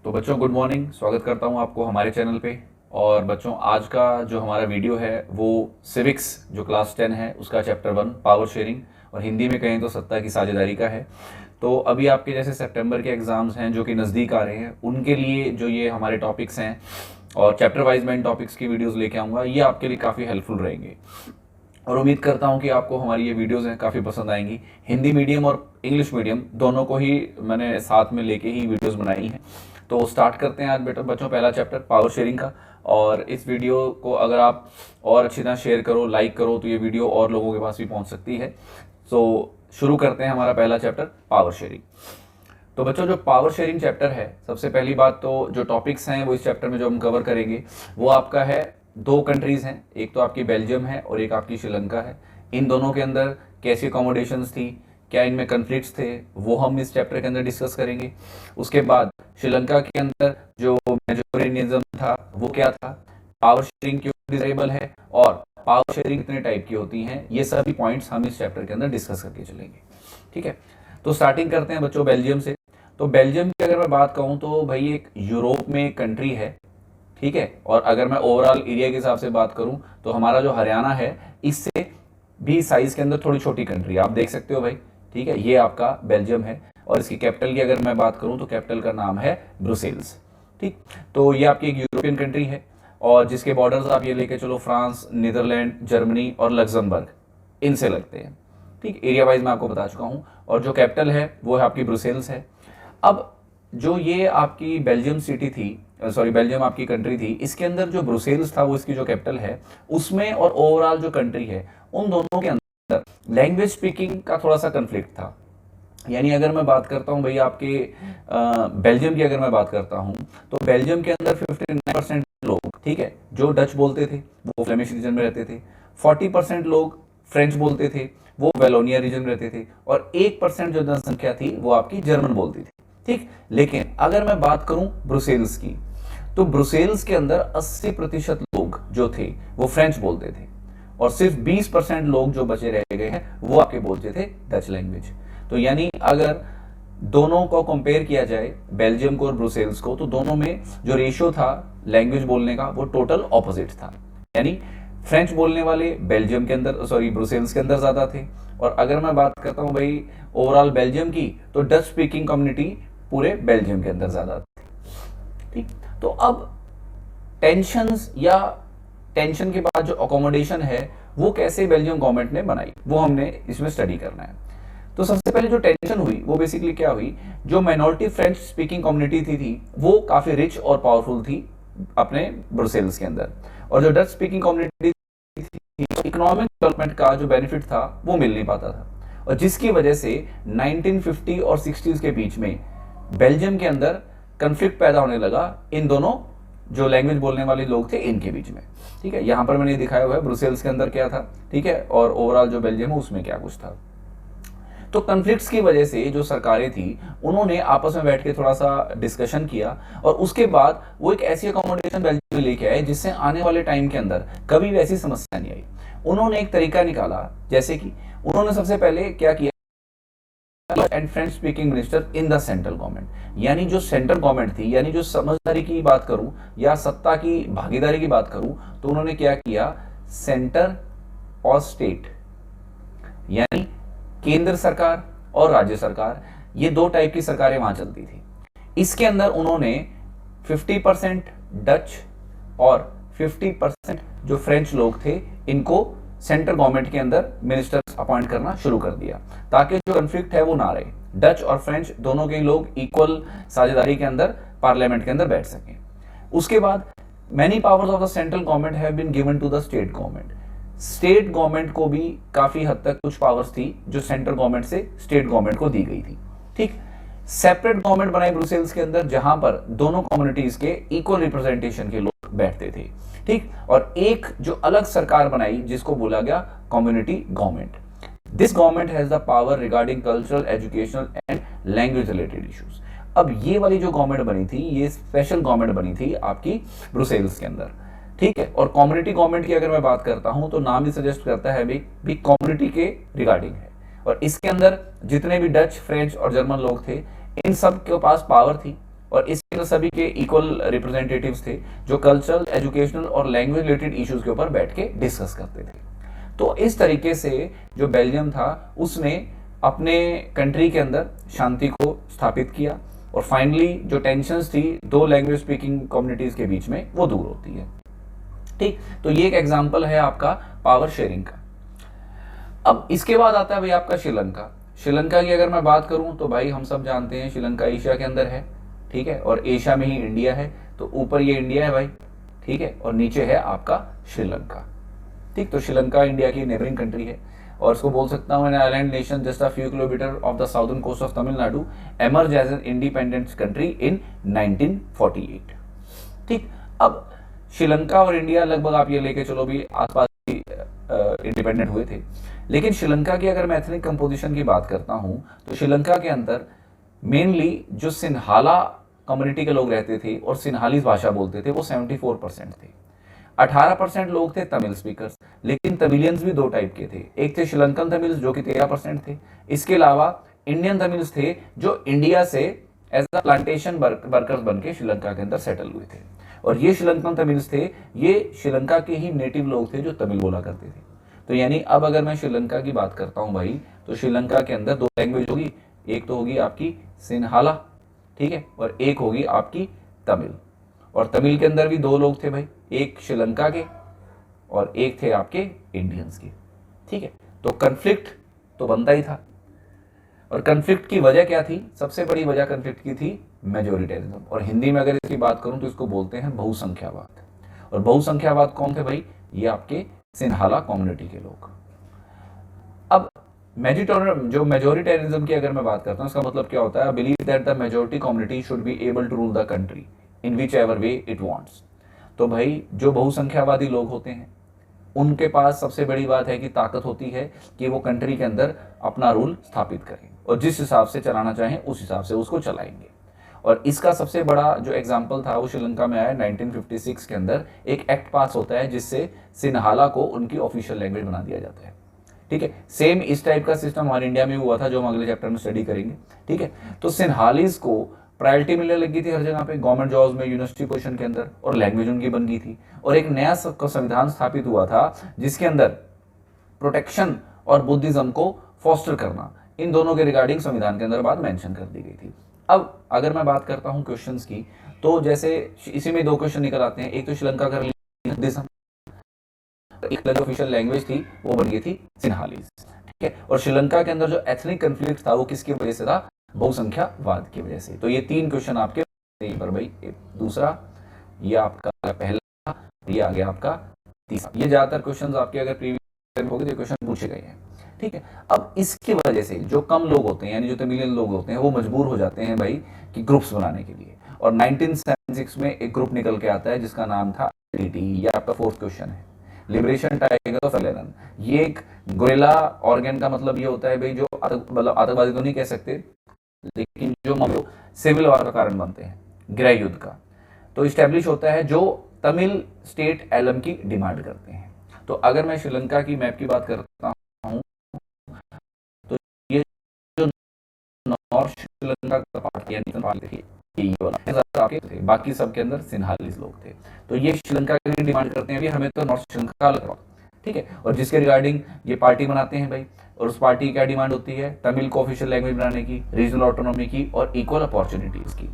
तो बच्चों good morning, स्वागत करता हूं आपको हमारे चैनल पे। और बच्चों आज का जो हमारा वीडियो है वो सिविक्स जो क्लास 10 है उसका चैप्टर 1 पावर शेयरिंग और हिंदी में कहें तो सत्ता की साझेदारी का है। तो अभी आपके जैसे सितंबर के एग्ज़ाम्स हैं जो कि नज़दीक आ रहे हैं, उनके लिए जो ये हमारे टॉपिक्स हैं और चैप्टर वाइज मैं इन टॉपिक्स की वीडियोज़ लेके आऊँगा, ये आपके लिए काफ़ी हेल्पफुल रहेंगे। और उम्मीद करता हूँ कि आपको हमारी ये वीडियोज़ हैं काफ़ी पसंद आएंगी। हिंदी मीडियम और इंग्लिश मीडियम दोनों को ही मैंने साथ में लेके ही वीडियोज़ बनाई हैं। तो स्टार्ट करते हैं आज बेटा बच्चों पहला चैप्टर पावर शेयरिंग का। और इस वीडियो को अगर आप और अच्छी तरह शेयर करो, लाइक करो, तो ये वीडियो और लोगों के पास भी पहुँच सकती है। तो शुरू करते हैं हमारा पहला चैप्टर पावर शेयरिंग। तो बच्चों जो पावर शेयरिंग चैप्टर है, सबसे पहली बात तो जो टॉपिक्स हैं वो इस चैप्टर में जो हम कवर करेंगे वो आपका है दो कंट्रीज़ हैं, एक तो आपकी बेल्जियम है और एक आपकी श्रीलंका है। इन दोनों के अंदर कैसी अकोमोडेशंस थी, क्या इनमें कन्फ्लिक्ट्स थे, वो हम इस चैप्टर के अंदर डिस्कस करेंगे। उसके बाद श्रीलंका के अंदर जो मेजोरिटेरियनिज्म था वो क्या था, पावर शेयरिंग क्यों डिसेबल है और पावर शेयरिंग कितने टाइप की होती हैं, ये सभी पॉइंट्स हम इस चैप्टर के अंदर डिस्कस करके चलेंगे। ठीक है, तो स्टार्टिंग करते हैं बच्चों बेल्जियम से। तो बेल्जियम की अगर मैं बात कहूँ तो भाई एक यूरोप में एक कंट्री है, ठीक है। और अगर मैं ओवरऑल एरिया के हिसाब से बात करूं तो हमारा जो हरियाणा है इससे भी साइज के अंदर थोड़ी छोटी कंट्री आप देख सकते हो भाई, ठीक है। ये आपका बेल्जियम है और इसकी कैपिटल की अगर मैं बात करूं तो कैपिटल का नाम है ब्रुसेल्स। ठीक, तो ये आपकी एक यूरोपियन कंट्री है और जिसके बॉर्डर्स आप ये लेके चलो फ्रांस, नीदरलैंड, जर्मनी और लग्जमबर्ग इनसे लगते हैं। ठीक, एरिया वाइज मैं आपको बता चुका हूँ और जो कैपिटल है वो है आपकी ब्रुसेल्स है। अब जो ये आपकी बेल्जियम सिटी थी, सॉरी बेल्जियम आपकी कंट्री थी, इसके अंदर जो ब्रुसेल्स था वो इसकी जो कैपिटल है उसमें और ओवरऑल जो कंट्री है उन दोनों के अंदर लैंग्वेज स्पीकिंग का थोड़ा सा कन्फ्लिक्ट था। यानी अगर मैं बात करता हूँ भैया आपके बेल्जियम की अगर मैं बात करता हूँ तो बेल्जियम के अंदर 59% लोग, ठीक है, जो डच बोलते थे वो फ्लेमिश रीजन में रहते थे। 40% लोग फ्रेंच बोलते थे, वो वेलोनिया रीजन में रहते थे। और 1% जो जनसंख्या थी वो आपकी जर्मन बोलती थी। ठीक, लेकिन अगर मैं बात करूं ब्रुसेल्स की तो ब्रुसेल्स के अंदर 80% लोग जो थे वो फ्रेंच बोलते थे और सिर्फ 20% लोग जो बचे रह गए हैं वो आपके बोलते थे डच लैंग्वेज। तो यानी अगर दोनों को कंपेयर किया जाए बेल्जियम को और ब्रुसेल्स को तो दोनों में जो रेशियो था लैंग्वेज बोलने का वो टोटल ऑपोजिट था। यानी फ्रेंच बोलने वाले बेल्जियम के अंदर, सॉरी ब्रुसेल्स के अंदर ज्यादा थे। और अगर मैं बात करता हूं भाई ओवरऑल बेल्जियम की तो डच स्पीकिंग कम्युनिटी पूरे बेल्जियम के अंदर ज्यादा थी। ठीक, तो अब टेंशन के बाद जो अकोमोडेशन है वो कैसे बेल्जियम गवर्नमेंट ने बनाई वो हमने इसमें स्टडी करना है। तो सबसे पहले जो टेंशन हुई वो बेसिकली क्या हुई, जो माइनॉरिटी फ्रेंच स्पीकिंग कम्युनिटी थी वो काफी रिच और पावरफुल थी अपने ब्रुसेल्स के अंदर, और जो डच स्पीकिंग कम्युनिटी थी इकोनॉमिक डेवलपमेंट का जो बेनिफिट था वो मिल नहीं पाता था। और जिसकी वजह से 1950 और 60s के बीच में बेल्जियम के अंदर कन्फ्लिक्ट पैदा होने लगा इन दोनों जो लैंग्वेज बोलने वाले लोग थे इनके बीच में। ठीक है, यहां पर मैंने दिखाया हुआ है ब्रुसेल्स के अंदर क्या था, ठीक है, और ओवरऑल जो बेल्जियम है उसमें क्या कुछ था। तो कन्फ्लिक्ट्स की वजह से जो सरकारें थी उन्होंने आपस में बैठ के थोड़ा सा डिस्कशन किया और उसके बाद वो एक ऐसी अकोमोडेशन बेल्जियम में लेके आए जिससे आने वाले टाइम के अंदर कभी वैसी समस्या नहीं आई। उन्होंने एक तरीका निकाला, जैसे कि उन्होंने सबसे पहले क्या किया, and French speaking minister in the central government, यानी जो सेंट्रल गवर्नमेंट थी, यानी जो समझदारी की बात करूं या सत्ता की भागीदारी की बात करूं तो उन्होंने क्या किया, सेंटर और स्टेट यानी केंद्र सरकार और राज्य सरकार, ये दो टाइप की सरकारें वहां चलती थी। इसके अंदर उन्होंने 50% डच और 50% जो फ्रेंच लोग थे इनको सेंट्रल गवर्नमेंट के अंदर मिनिस्टर्स अपॉइंट करना शुरू कर दिया ताकि जो कन्फ्लिक्ट है वो ना रहे, डच और फ्रेंच दोनों के लोग इक्वल साझेदारी के अंदर पार्लियामेंट के अंदर बैठ सकें। उसके बाद many powers of the central government have been given to the state government, state government को भी काफी हद तक कुछ पावर्स थी जो सेंट्रल गवर्नमेंट से स्टेट गवर्नमेंट को दी गई थी। ठीक, सेपरेट गवर्नमेंट बनाई ब्रुसेल्स के अंदर जहां पर दोनों कम्युनिटीज के इक्वल रिप्रेजेंटेशन के लोग बैठते थे। ठीक, और एक जो अलग सरकार बनाई जिसको बोला गया community government. This government has the power regarding cultural, educational and language related issues. अब ये वाली जो गवर्नमेंट बनी थी ये स्पेशल गवर्नमेंट बनी थी आपकी ब्रुसेल्स के अंदर। ठीक है, और कम्युनिटी गवर्नमेंट की अगर मैं बात करता हूं तो नाम ही सजेस्ट करता है भी कम्युनिटी के रिगार्डिंग है। और इसके अंदर जितने भी डच, फ्रेंच और जर्मन लोग थे इन सब के पास पावर थी और इसके अंदर सभी के इक्वल रिप्रेजेंटेटिव्स थे जो कल्चरल, एजुकेशनल और लैंग्वेज रिलेटेड इश्यूज के ऊपर बैठ के डिस्कस करते थे। तो इस तरीके से जो बेल्जियम था उसने अपने कंट्री के अंदर शांति को स्थापित किया और फाइनली जो टेंशन्स थी दो लैंग्वेज स्पीकिंग कम्युनिटीज के बीच में वो दूर होती है। ठीक, तो ये एक एग्जांपल है आपका पावर शेयरिंग का। अब इसके बाद आता है भाई आपका श्रीलंका। श्रीलंका की अगर मैं बात करूं तो भाई हम सब जानते हैं श्रीलंका एशिया के अंदर है, ठीक है, और एशिया में ही इंडिया है, तो ऊपर ये इंडिया है भाई, ठीक है, और नीचे है आपका श्रीलंका। ठीक, तो श्रीलंका इंडिया की नेबरिंग कंट्री है और इसको बोल सकता हूँ an island nation just a few kilometre off the southern coast of Tamil Nadu, emerge as an independent country in 1948। ठीक, अब श्रीलंका और इंडिया लगभग आप ये लेके चलो भी आसपास इंडिपेंडेंट हुए थे। लेकिन श्रीलंका की अगर मैं एथनिक कंपोजिशन की बात करता हूँ तो श्रीलंका के अंदर मेनली जो सिन्हाला कम्युनिटी के लोग रहते थे और सिन्हालीज भाषा बोलते थे वो 74% थे। 18% लोग थे तमिल स्पीकर्स, लेकिन तमिलियंस भी दो टाइप के थे, एक थे श्रीलंकन तमिल्स जो कि 13% थे, इसके अलावा इंडियन तमिल्स थे जो इंडिया से एज अ प्लांटेशन वर्कर्स बन के श्रीलंका के अंदर सेटल हुए थे। और ये श्रीलंकन तमिल्स थे, ये श्रीलंका के ही नेटिव लोग थे जो तमिल बोला करते थे। तो यानी अब अगर मैं श्रीलंका की बात करता हूं भाई तो श्रीलंका के अंदर दो लैंग्वेज होगी, एक तो होगी आपकी सिन्हाला, ठीक है, और एक होगी आपकी तमिल। और तमिल के अंदर भी दो लोग थे भाई, एक श्रीलंका के और एक थे आपके इंडियंस के, ठीक है। तो कन्फ्लिक्ट तो बनता ही था और कन्फ्लिक्ट की वजह क्या थी? सबसे बड़ी वजह कन्फ्लिक्ट की थी मेजोरिटेरिज्म, और हिंदी में अगर इसकी बात करूं तो इसको बोलते हैं बहुसंख्यावाद। और बहुसंख्यावाद कौन थे भाई? ये आपके सिन्हाला कम्युनिटी के लोग। अब जो मेजोरिटेरिज्म की अगर मैं बात करता हूं, इसका मतलब क्या होता है? Believe that the majority community should be able to rule the country in whichever way it wants. तो भाई जो बहुसंख्यावादी लोग होते हैं उनके पास सबसे बड़ी बात है कि ताकत होती है कि वो कंट्री के अंदर अपना रूल स्थापित करें और जिस हिसाब से चलाना चाहें उस हिसाब से उसको चलाएंगे। और इसका सबसे बड़ा जो एग्जाम्पल था वो श्रीलंका में आया 1956 के अंदर। एक एक्ट पास होता है जिससे सिन्हाला को उनकी ऑफिशियल लैंग्वेज बना दिया जाता है, ठीक है। सेम इस टाइप का सिस्टम हमारे इंडिया में हुआ था जो हम अगले चैप्टर में स्टडी करेंगे, ठीक है। तो सिन्हालीज को प्रायोरिटी मिलने लगी थी हर जगह पे, गवर्नमेंट जॉब्स में, यूनिवर्सिटी पोजीशन के अंदर, और लैंग्वेज उनकी बन गई थी। और एक नया संविधान स्थापित हुआ था जिसके अंदर प्रोटेक्शन और बुद्धिज्म को फॉस्टर करना, इन दोनों के रिगार्डिंग संविधान के अंदर बात मेंशन कर दी गई थी। अब अगर मैं बात करता हूं क्वेश्चंस की, तो जैसे इसी में दो क्वेश्चन निकल आते हैं। एक तो श्रीलंका का बुद्धिज्म, एक ऑफिशियल लैंग्वेज थी वो बन गई थी सिन्हालीज, ठीक है। और श्रीलंका के अंदर जो एथनिक कन्फ्लिक्ट था वो किसकी वजह से था? बहुसंख्यावाद की वजह से। तो ये तीन क्वेश्चन आपके पर भाई, दूसरा ये आपका पहला, ये आ गया आपका तीसरा। ये ज्यादातर क्वेश्चंस आपके अगर प्रीवियस हो गए तो क्वेश्चन पूछे गए हैं, ठीक है। अब इसकी वजह से जो कम लोग होते हैं यानी जो तमिलियन लोग होते हैं वो मजबूर हो जाते हैं भाई कि ग्रुप्स बनाने के लिए। और 1976 में एक ग्रुप निकल के आता है जिसका नाम था LTT। ये आपका फोर्थ क्वेश्चन है, लिबरेशन टाइगर ऑफ एलेरन। ये एक गोरिल्ला ऑर्गन का मतलब ये होता है भाई जो मतलब आतंकवादी तो नहीं कह सकते, लेकिन जो मामलो सिविल वॉर का कारण बनते हैं, गृह युद्ध का, तो इस्टेब्लिश होता है जो तमिल स्टेट एलम की डिमांड करते हैं। तो अगर मैं श्रीलंका की मैप की बात करता हूं तो ये जो नॉर्थ श्रीलंका का पार्ट थे, बाकी सब के अंदर सिन्हालीज लोग थे। तो ये श्रीलंका की डिमांड करते हैं हमें तो नॉर्थ श्रीलंका अलग, ठीक है। और जिसके रिगार्डिंग ये पार्टी बनाते हैं भाई, और उस पार्टी की क्या डिमांड होती है? तमिल को ऑफिशियल लैंग्वेज बनाने की, रीजनल ऑटोनॉमी की और इक्वल अपॉर्चुनिटीज की।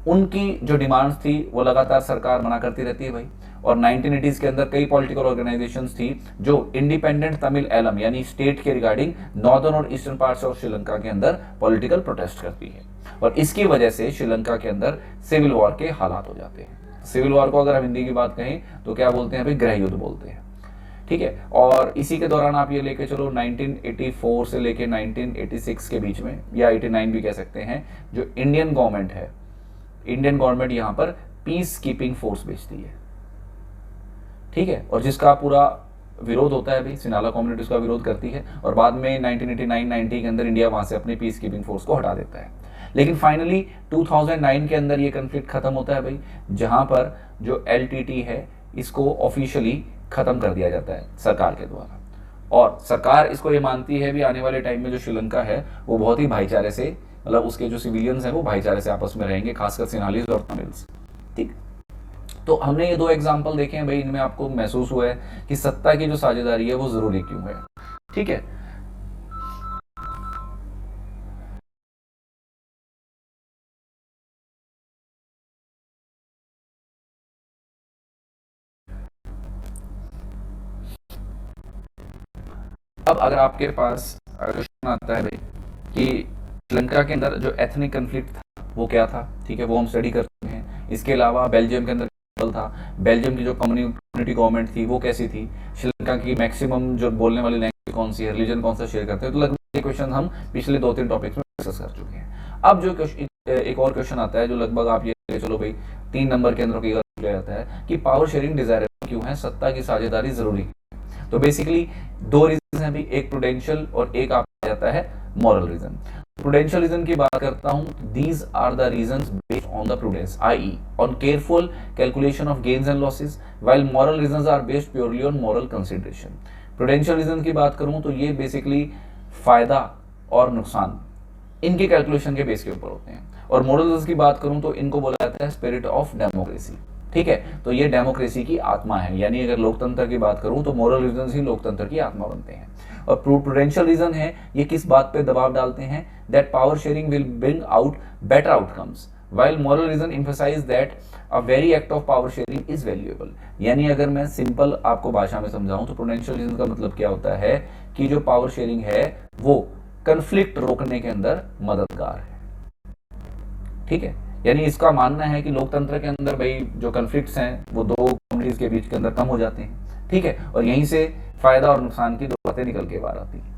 उनकी जो डिमांड्स थी वो लगातार सरकार मना करती रहती है भाई। और 1980s के अंदर कई पॉलिटिकल ऑर्गेनाइजेशंस थी जो इंडिपेंडेंट तमिल एलम यानी स्टेट के रिगार्डिंग नॉर्दर्न और ईस्टर्न पार्ट्स ऑफ श्रीलंका के अंदर पॉलिटिकल प्रोटेस्ट करती है। और इसकी वजह से श्रीलंका के अंदर सिविल वॉर के हालात हो जाते हैं। सिविल वॉर को अगर हम हिंदी की बात कहें तो क्या बोलते हैं भाई? गृह युद्ध बोलते हैं, ठीक है। और इसी के दौरान आप ये लेके चलो 1984 से लेके 1986 के बीच में, या 89 भी कह सकते हैं, जो इंडियन गवर्नमेंट है, इंडियन गवर्नमेंट यहाँ पर पीस कीपिंग फोर्स भेजती है, ठीक है। और जिसका पूरा विरोध होता है भाई, सिन्हाला कम्युनिटी उसका विरोध करती है और बाद में 1989-90 के अंदर इंडिया वहां से अपनी पीस कीपिंग फोर्स को हटा देता है। लेकिन फाइनली 2009 के अंदर ये कन्फ्लिक्ट खत्म होता है भाई, जहां पर जो LTT है इसको ऑफिशियली खत्म कर दिया जाता है सरकार के द्वारा। और सरकार इसको ये मानती है भी आने वाले टाइम में जो श्रीलंका है वो बहुत ही भाईचारे से मतलब उसके जो सिविलियंस हैं वो भाईचारे से आपस में रहेंगे, खासकर सिन्हालीज और तमिल्स। ठीक, तो हमने ये दो एग्जाम्पल देखे हैं भाई, इनमें आपको महसूस हुआ है कि सत्ता की जो साझेदारी है वो जरूरी क्यों है। ठीक है, अब अगर आपके पास क्वेश्चन आता है भाई कि श्रीलंका के अंदर जो एथनिक कन्फ्लिक्ट था वो क्या था, ठीक है, वो हम स्टडी कर चुके हैं। इसके अलावा बेल्जियम के अंदर था, बेल्जियम की जो कम्युनिटी गवर्नमेंट थी वो कैसी थी, श्रीलंका की मैक्सिमम जो बोलने वाली लैंग्वेज कौन सी है, रिलीजन कौन सा शेयर करते हैं, तो लगभग ये क्वेश्चन हम पिछले 2-3 टॉपिक्स में डिस्कस कर चुके हैं। अब जो एक और क्वेश्चन आता है जो लगभग आप ये चलो भाई 3 नंबर के अंदर किया जाता है कि पावर शेयरिंग डिजायरेबल क्यों है, सत्ता की साझेदारी जरूरी है। तो बेसिकली दो रीजन है भी, एक प्रूडेंशियल और एक आ जाता है मॉरल रीजन। प्रूडेंशियल रीजन की बात करता हूं, these are the reasons based on the prudence I on careful calculation of gains and losses, while moral reasons are based purely on moral consideration. Prudential reason की बात करूं तो ये basically फायदा और नुकसान इनके कैलकुलेशन के बेस के ऊपर होते हैं, और मॉरल रीजंस की बात करूं तो इनको बोला जाता है स्पिरिट ऑफ डेमोक्रेसी। ठीक है, तो ये डेमोक्रेसी की आत्मा है, यानी अगर लोकतंत्र की बात करूं तो मॉरल रीजन ही लोकतंत्र की आत्मा बनते हैं। और प्रूडेंशियल रीजन है, ये किस बात पे दबाव डालते हैं, that power sharing will bring out better outcomes, while moral reason emphasize that a very act of power sharing is valuable। यानी अगर मैं सिंपल आपको भाषा में समझाऊं तो प्रूडेंशियल रीजन का मतलब क्या होता है कि जो पावर शेयरिंग है वो कंफ्लिक्ट रोकने के अंदर मददगार है। ठीक है, यानी इसका मानना है कि लोकतंत्र के अंदर भाई जो कन्फ्लिक्ट्स हैं वो दो कम्युनिटीज के बीच के अंदर कम हो जाते हैं। ठीक है, और यहीं से फायदा और नुकसान की दो बातें निकल के बाहर आती हैं।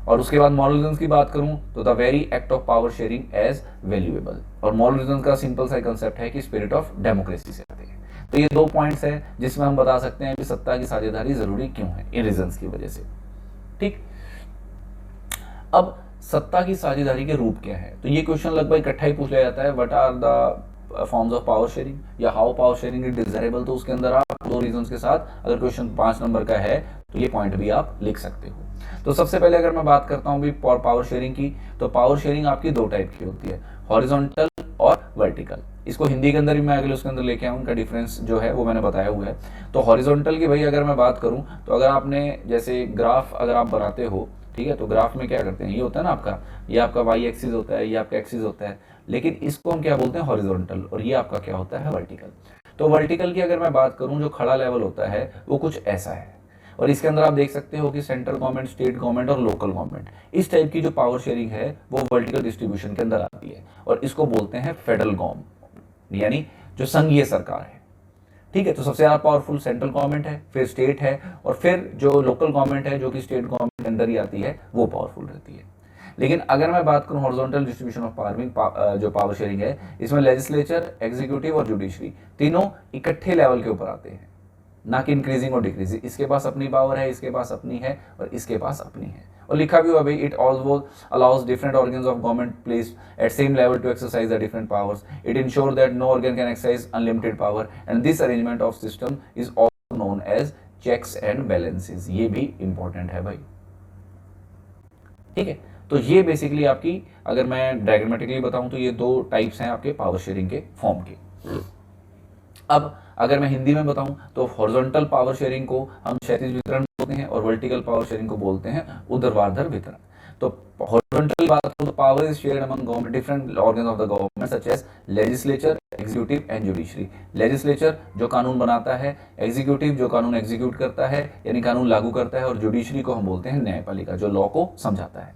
और उसके बाद मॉरल रीजन की बात करूं तो the very act of power sharing as valuable, और मॉरल रीजन का सिंपल सा कंसेप्ट है कि स्पिरिट ऑफ डेमोक्रेसी से आते हैं। तो ये दो पॉइंट्स हैं जिसमें हम बता सकते हैं कि सत्ता की साझेदारी जरूरी क्यों है, इन रीजंस की वजह से। ठीक, अब सत्ता की साझेदारी के रूप क्या है, तो ये क्वेश्चन लगभग इकट्ठा ही पूछ लिया जाता है, what are the forms of power sharing या how power sharing is desirable. तो उसके अंदर आप दो रीजंस के साथ अगर क्वेश्चन 5 नंबर का है तो ये पॉइंट भी आप लिख सकते हो। तो सबसे पहले अगर मैं बात करता हूँ भी पावर शेयरिंग की, तो पावर शेयरिंग आपकी दो टाइप की होती है, हॉरिजॉन्टल और वर्टिकल। इसको हिंदी के अंदर भी मैं अगले उसके अंदर लेके आऊँ, उनका डिफरेंस जो है वो मैंने बताया हुआ है। तो हॉरिजॉन्टल की भाई अगर मैं बात करूँ तो अगर आपने जैसे ग्राफ अगर आप बनाते हो, ठीक है, तो ग्राफ में क्या करते हैं, ये होता है ना आपका, ये आपका वाई एक्सिस होता है, ये आपका एक्सिस होता है, लेकिन इसको हम क्या बोलते हैं हॉरिजॉन्टल, और ये आपका क्या होता है वर्टिकल। तो वर्टिकल की अगर मैं बात करूं जो खड़ा लेवल होता है वो कुछ ऐसा है, और इसके अंदर आप देख सकते हो कि सेंट्रल गवर्नमेंट, स्टेट गवर्नमेंट और लोकल गवर्नमेंट, इस टाइप की जो पावर शेयरिंग है वो वर्टिकल डिस्ट्रीब्यूशन के अंदर आती है, और इसको बोलते हैं फेडरल गवर्नमेंट, यानी जो संघीय सरकार है। ठीक है, तो सबसे ज्यादा पावरफुल सेंट्रल गवर्नमेंट है, फिर स्टेट है, और फिर जो लोकल गवर्नमेंट है जो कि स्टेट गवर्नमेंट के अंदर ही आती है वो पावरफुल रहती है। लेकिन अगर मैं बात करूं हॉरिजॉन्टल डिस्ट्रीब्यूशन ऑफ पावर, जो पावर शेयरिंग है, इसमें लेजिस्लेचर, एग्जीक्यूटिव और जुडिशरी तीनों इकट्ठे लेवल के ऊपर आते हैं, ना कि इंक्रीजिंग और डिक्रीजिंग। इसके पास अपनी पावर है, इसके पास अपनी है, और इसके पास अपनी है। और लिखा भी हुआ भाई, it also allows different organs of government placed at same level to exercise the different powers. It ensure that no organ can exercise unlimited power, and this arrangement of system is also known as checks and balances. ये भी important है भाई। ठीक है, तो ये basically आपकी, अगर मैं डायग्रामेटिकली बताऊं तो ये दो टाइप्स हैं आपके पावर शेयरिंग के फॉर्म के। अब अगर मैं हिंदी में बताऊं तो हॉरिजॉन्टल पावर शेयरिंग को हम क्षैतिज वितरण बोलते हैं, और वर्टिकल पावर शेयरिंग को बोलते हैं ऊर्ध्वाधर वितरण। तो हॉरिजॉन्टल बात करूं तो power is shared among government different organs of the government such as legislature, executive and judiciary. Legislature जो कानून बनाता है, एग्जीक्यूटिव जो कानून एग्जीक्यूट करता है यानी कानून लागू करता है, और जुडिशरी को हम बोलते हैं न्यायपालिका जो लॉ को समझाता है।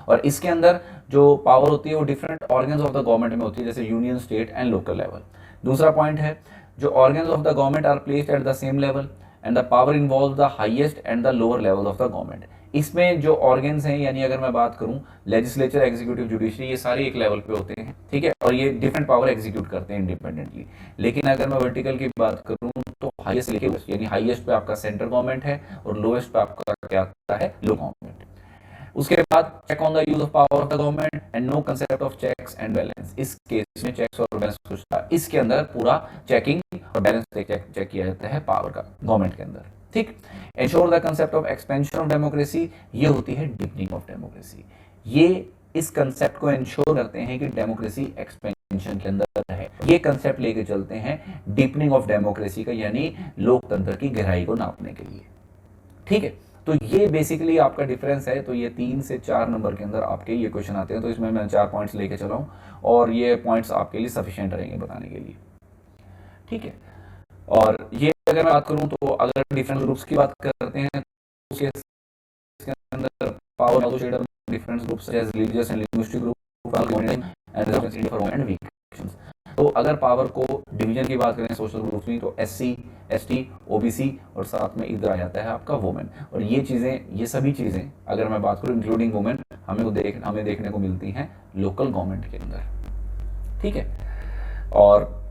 और इसके अंदर जो पावर होती है वो different organs of the government में होती है, जैसे union, state and local level. दूसरा पॉइंट है जो organs of the government are placed at the same level and the power involve the highest and the lower level of the government. इसमें जो organs हैं, यानी अगर मैं बात करूं लेजिस्लेचर, एग्जीक्यूटिव, जुडिशरी, ये सारे एक लेवल पे होते हैं। ठीक है, और ये डिफरेंट पावर एग्जीक्यूट करते हैं इंडिपेंडेंटली। लेकिन अगर मैं वर्टिकल की बात करूं तो हाईएस्ट लेके लोएस्ट, यानी हाईएस्ट पे आपका सेंट्रल गवर्नमेंट है और लोएस्ट पे आपका क्या आता है, लोकल गवर्नमेंट। उसके बाद check on the use of power of the government and no concept of checks and balance. इस केस में चेक्स और बैलेंस कुछ था, इसके अंदर पूरा चेकिंग और बैलेंस चेक किया जाता है पावर का गवर्नमेंट के अंदर। ठीक, ensure the concept of expansion of democracy, ये होती है डीपनिंग ऑफ डेमोक्रेसी। ये इस कंसेप्ट को इंश्योर करते हैं कि डेमोक्रेसी एक्सपेंशन के अंदर है। ये कंसेप्ट लेके चलते हैं डीपनिंग ऑफ डेमोक्रेसी का, यानी लोकतंत्र की गहराई को नापने के लिए। ठीक है, तो ये बेसिकली आपका डिफरेंस है। तो ये 3 से 4 नंबर के अंदर आपके ये क्वेश्चन आते हैं। तो इसमें मैं 4 पॉइंट्स लेके चला हूँ और ये पॉइंट्स आपके लिए सफिशिएंट रहेंगे बताने के लिए। ठीक है, और ये अगर मैं बात करूँ तो अगर डिफरेंट ग्रुप्स की बात करते हैं तो इसके अंदर power also shed up different groups as religious and linguistic group and weeks. तो अगर पावर को डिवीजन की बात करें सोशल ग्रुप्स में, तो एससी, एसटी, ओबीसी और साथ में इधर आ जाता है आपका वुमेन। और ये चीज़ें, ये सभी चीज़ें अगर मैं बात करूँ इंक्लूडिंग वुमेन, हमें देखने को मिलती हैं लोकल गवर्नमेंट के अंदर। ठीक है, और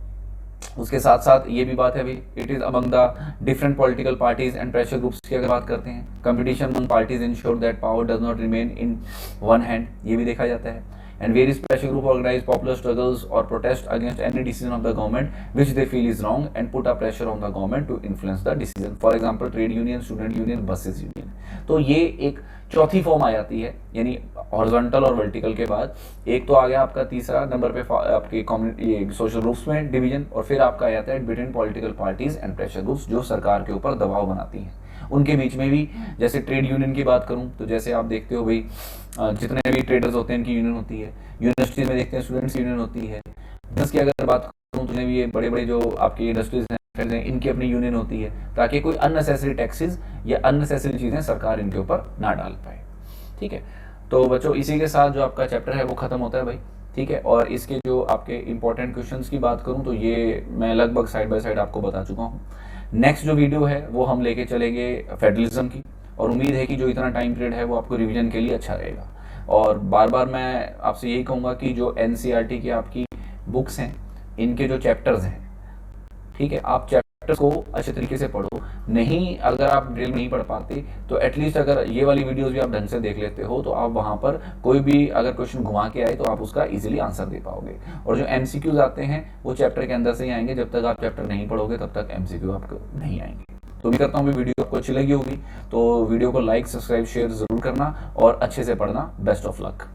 उसके साथ साथ ये भी बात है भाई, it is among the different political parties and pressure groups की अगर बात करते हैं, competition among parties ensure that power does not remain in one hand, ये भी देखा जाता है। And various pressure group organize popular struggles or protest against any decision of the government which they feel is wrong and put a pressure on the government to influence the decision. For example, trade union, student union, buses union. तो ये एक चौथी form आ जाती है, यानी horizontal और vertical के बाद एक तो आ गया आपका तीसरा नंबर पे आपके कम्युनिटी सोशल ग्रुप्स में डिवीजन, और फिर आपका आ जाता है between political parties and pressure groups जो सरकार के ऊपर दबाव बनाती हैं। उनके बीच में भी जैसे ट्रेड यूनियन की बात करूं तो जैसे आप देखते हो भाई जितने भी ट्रेडर्स होते हैं इनकी यूनियन होती है, यूनिवर्सिटीज में देखते हैं स्टूडेंट्स यूनियन होती है। बिजनेस की अगर बात करूं तो भी ये बड़े बड़े जो आपकी इंडस्ट्रीज हैं इनकी अपनी यूनियन होती है, ताकि कोई अननेसेसरी टैक्सेस या अननेसेसरी चीज़ें सरकार इनके ऊपर ना डाल पाए। ठीक है, तो बच्चों इसी के साथ जो आपका चैप्टर है वो खत्म होता है भाई। ठीक है, और इसके जो आपके इंपॉर्टेंट क्वेश्चंस की बात करूं तो ये मैं लगभग साइड बाय साइड आपको बता चुका हूं। नेक्स्ट जो वीडियो है वो हम लेके चलेंगे फेडरलिज्म की, और उम्मीद है कि जो इतना टाइम पीरियड है वो आपको रिवीजन के लिए अच्छा रहेगा। और बार बार मैं आपसे यही कहूँगा कि जो एनसीईआरटी की आपकी बुक्स हैं इनके जो चैप्टर्स हैं, ठीक है, आप चैप्टर्स को अच्छे तरीके से पढ़ो। नहीं, अगर आप डिटेल में नहीं पढ़ पाते तो एटलीस्ट अगर ये वाली वीडियोस भी आप ढंग से देख लेते हो तो आप वहाँ पर कोई भी अगर क्वेश्चन घुमा के आए तो आप उसका इजीली आंसर दे पाओगे। और जो एमसीक्यूज आते हैं वो चैप्टर के अंदर से ही आएंगे, जब तक आप चैप्टर नहीं पढ़ोगे तब तक एमसीक्यू आपको नहीं आएंगे। तो भी करता हूँ वीडियो आपको अच्छी लगी होगी तो वीडियो को लाइक, सब्सक्राइब, शेयर जरूर करना और अच्छे से पढ़ना। Best of luck.